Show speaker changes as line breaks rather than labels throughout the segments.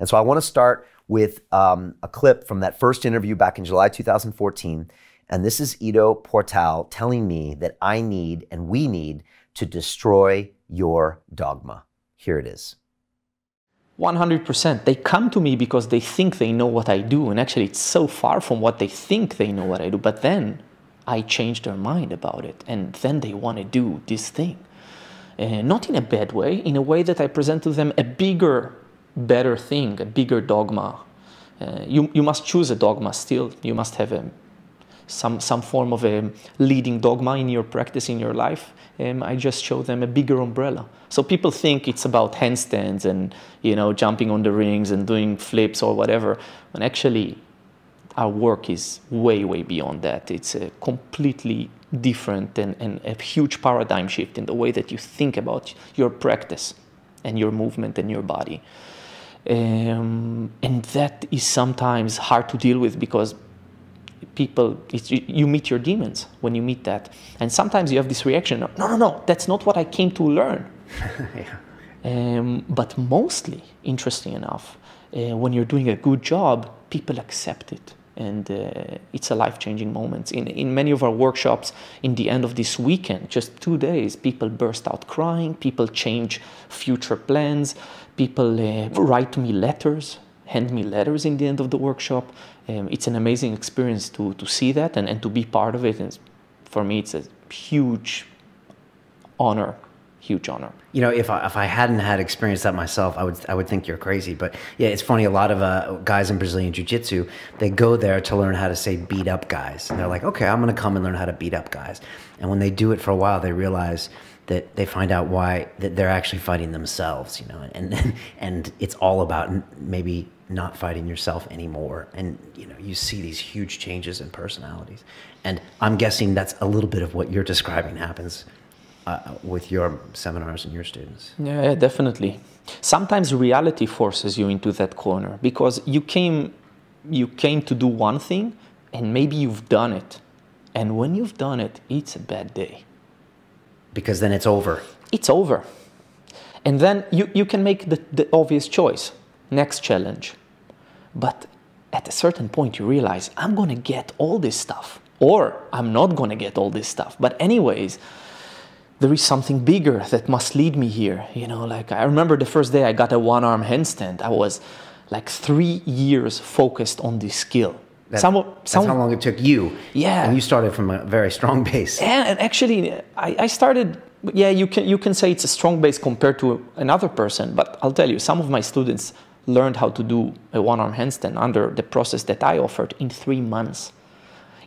And so I want to start with a clip from that first interview back in July 2014. And this is Ido Portal telling me that I need, and we need, to destroy your dogma. Here it is.
100%. They come to me because they think they know what I do, and actually it's so far from what they think they know what I do. But then I change their mind about it, and then they want to do this thing. Not in a bad way, in a way that I present to them a bigger, better thing, a bigger dogma. You must choose a dogma still. You must have some form of a leading dogma in your practice, in your life. I just show them a bigger umbrella. So people think it's about handstands and, you know, jumping on the rings and doing flips or whatever. When actually our work is way, way beyond that. It's a completely different and a huge paradigm shift in the way that you think about your practice and your movement and your body. And that is sometimes hard to deal with because people, you meet your demons when you meet that. And sometimes you have this reaction, no, that's not what I came to learn. Yeah. But mostly, interesting enough, when you're doing a good job, people accept it. And it's a life-changing moment. In many of our workshops, in the end of this weekend, just 2 days, people burst out crying, people change future plans, people write me letters, hand me letters in the end of the workshop. It's an amazing experience to see that and to be part of it. And for me, it's a huge honor. Huge honor.
You know, if I hadn't had experienced that myself, I would think you're crazy. But yeah, it's funny. A lot of guys in Brazilian Jiu-Jitsu, they go there to learn how to say beat up guys, and they're like, okay, I'm going to come and learn how to beat up guys. And when they do it for a while, they realize that they find out why that they're actually fighting themselves. You know, and it's all about maybe not fighting yourself anymore. And you know, you see these huge changes in personalities. And I'm guessing that's a little bit of what you're describing happens with your seminars and your students.
Yeah, definitely. Sometimes reality forces you into that corner because you came to do one thing and maybe you've done it. And when you've done it, it's a bad day.
Because then it's over.
It's over. And then you can make the obvious choice, next challenge. But at a certain point you realize, I'm going to get all this stuff. Or I'm not going to get all this stuff. But anyways, there is something bigger that must lead me here. You know, like I remember the first day I got a one-arm handstand. I was like 3 years focused on this skill.
That's how long it took you.
Yeah.
And you started from a very strong base.
And actually, I started, yeah, you can say it's a strong base compared to another person, but I'll tell you, some of my students learned how to do a one-arm handstand under the process that I offered in 3 months.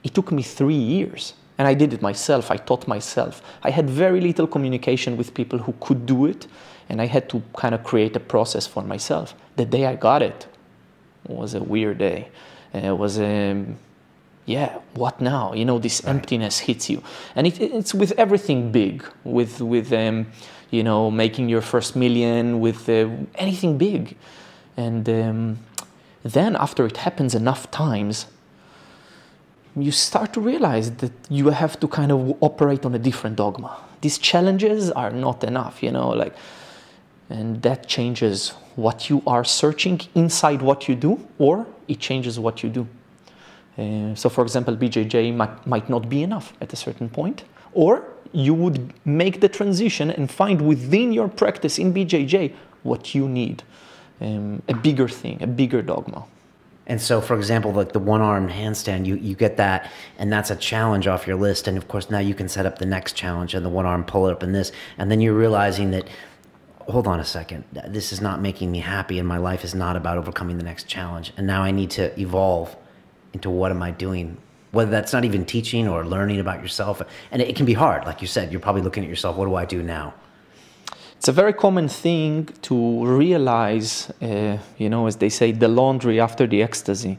It took me 3 years. And I did it myself, I taught myself. I had very little communication with people who could do it, and I had to kind of create a process for myself. The day I got it was a weird day. It was, yeah, what now? You know, this emptiness hits you. And it's with everything big, with you know, making your first million, with anything big. And then after it happens enough times, you start to realize that you have to kind of operate on a different dogma. These challenges are not enough, you know, like, and that changes what you are searching inside what you do, or it changes what you do. So for example, BJJ might not be enough at a certain point, or you would make the transition and find within your practice in BJJ what you need, a bigger thing, a bigger dogma.
And so, for example, like the one-armed handstand, you get that, and that's a challenge off your list. And of course, now you can set up the next challenge and the one-arm pull-up and this. And then you're realizing that, hold on a second, this is not making me happy, and my life is not about overcoming the next challenge. And now I need to evolve into what am I doing? Whether that's not even teaching or learning about yourself. And it can be hard. Like you said, you're probably looking at yourself, what do I do now?
It's a very common thing to realize, you know, as they say, the laundry after the ecstasy.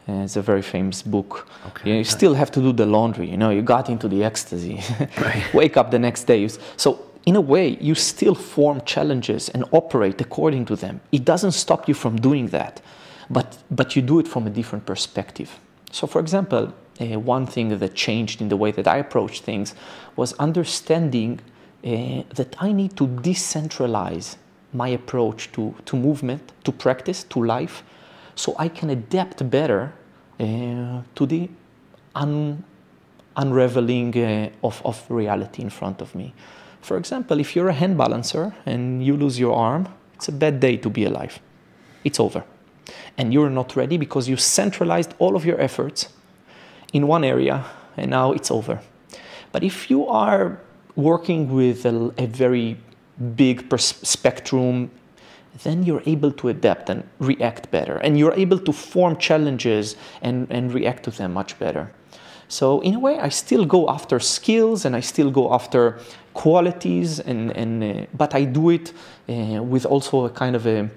It's a very famous book. Okay. You still have to do the laundry, you know, you got into the ecstasy. Right. Wake up the next day. So in a way, you still form challenges and operate according to them. It doesn't stop you from doing that, but you do it from a different perspective. So for example, one thing that changed in the way that I approach things was understanding that I need to decentralize my approach to movement, to practice, to life, so I can adapt better to the unraveling of reality in front of me. For example, if you're a hand balancer and you lose your arm, it's a bad day to be alive. It's over. And you're not ready because you centralized all of your efforts in one area and now it's over. But if you are working with a very big spectrum, then you're able to adapt and react better. And you're able to form challenges and react to them much better. So in a way, I still go after skills and I still go after qualities, but I do it with also a kind of a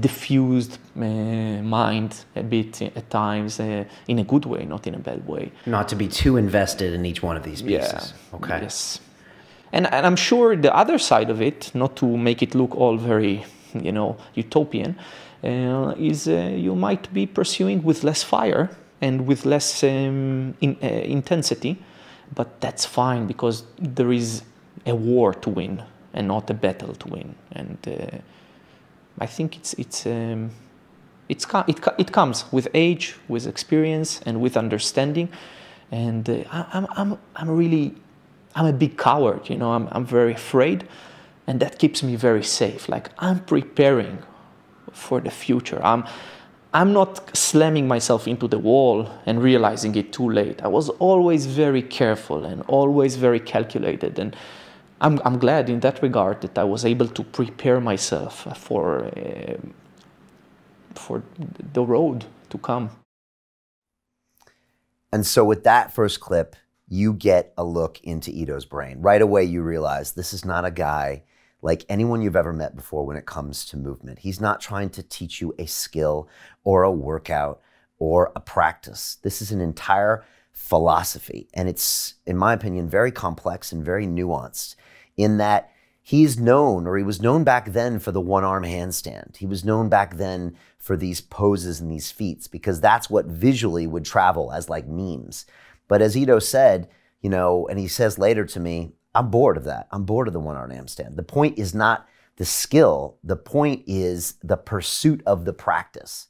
diffused mind a bit at times, in a good way, not in a bad way.
Not to be too invested in each one of these pieces.
Yeah.
Okay.
Yes. And I'm sure the other side of it, not to make it look all very, utopian, is you might be pursuing with less fire and with less intensity, but that's fine because there is a war to win and not a battle to win. And I think it comes with age, with experience, and with understanding. And I'm a big coward, I'm very afraid, and that keeps me very safe. Like I'm preparing for the future. I'm not slamming myself into the wall and realizing it too late. I was always very careful and always very calculated, and I'm glad in that regard that I was able to prepare myself for the road to come.
And so with that first clip, you get a look into Ido's brain. Right away, you realize this is not a guy like anyone you've ever met before when it comes to movement. He's not trying to teach you a skill or a workout or a practice. This is an entire philosophy. And it's, in my opinion, very complex and very nuanced in that he's known, or he was known back then for the one-arm handstand. He was known back then for these poses and these feats because that's what visually would travel as like memes. But as Ido said, and he says later to me, I'm bored of that. I'm bored of the one-arm handstand. The point is not the skill. The point is the pursuit of the practice.